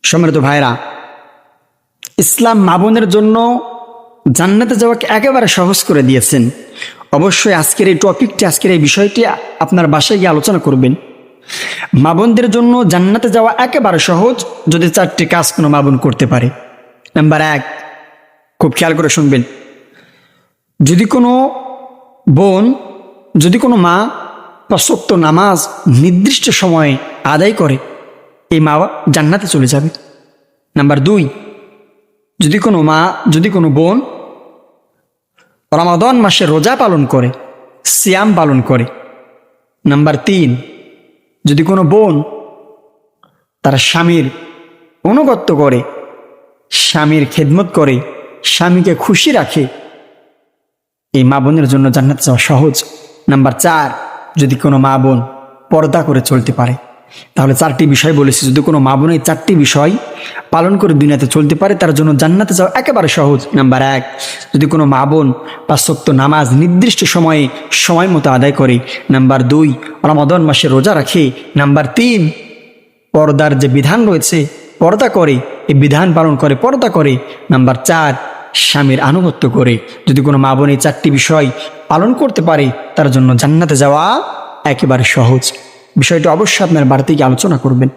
সম্মানিত ভাইরা, ইসলাম মা বোনের জন্য জান্নাতে যাওয়াকে একেবারে সহজ করে দিয়েছেন। অবশ্যই আজকের এই টপিকটি, আজকের এই বিষয়টি আপনার বাসায় গিয়ে আলোচনা করবেন। মা বোনদের জন্য জান্নাতে যাওয়া একেবারে সহজ যদি 4টি কাজ কোনো মা বোন করতে পারে। নাম্বার 1, খুব খেয়াল করে শুনবেন। যদি কোনো বোন, যদি কোনো মা 5 ওয়াক্ত নামাজ নির্দিষ্ট সময়ে আদায় করে, এই মা জান্নাতে চলে যাবে। নাম্বার 2, যদি কোনো মা, যদি কোনো বোন রমাদান মাসে রোজা পালন করে, সিয়াম পালন করে। নাম্বার 3, যদি কোনো বোন তার স্বামীর অনুগত্য করে, স্বামীর খেদমত করে, স্বামীকে খুশি রাখে, এই মা বোনের জন্য জান্নাতে যাওয়া সহজ। নাম্বার 4, যদি কোনো মা বোন পর্দা করে চলতে পারে। তাহলে 4টি বিষয় বলেছি, যদি কোনো মা বোন এই 4টি বিষয় পালন করে দুনিয়াতে চলতে পারে, তার জন্য জান্নাতে যাওয়া একেবারে সহজ। নাম্বার 1, যদি কোনো মা বোন 5 ওয়াক্ত নামাজ নির্দিষ্ট সময়ে সময় মতো আদায় করে। নাম্বার 2, রমাদান মাসে রোজা রাখে। নাম্বার 3, পর্দার যে বিধান রয়েছে পর্দা করে, এই বিধান পালন করে, পর্দা করে। নাম্বার 4, স্বামীর আনুগত্য করে। যদি কোনো মা বোন এই 4টি বিষয় পালন করতে পারে, তার জন্য জান্নাতে যাওয়া একেবারে সহজ। বিষয়টা অবশ্যই আপনার বাড়িতে গিয়ে আলোচনা করবেন।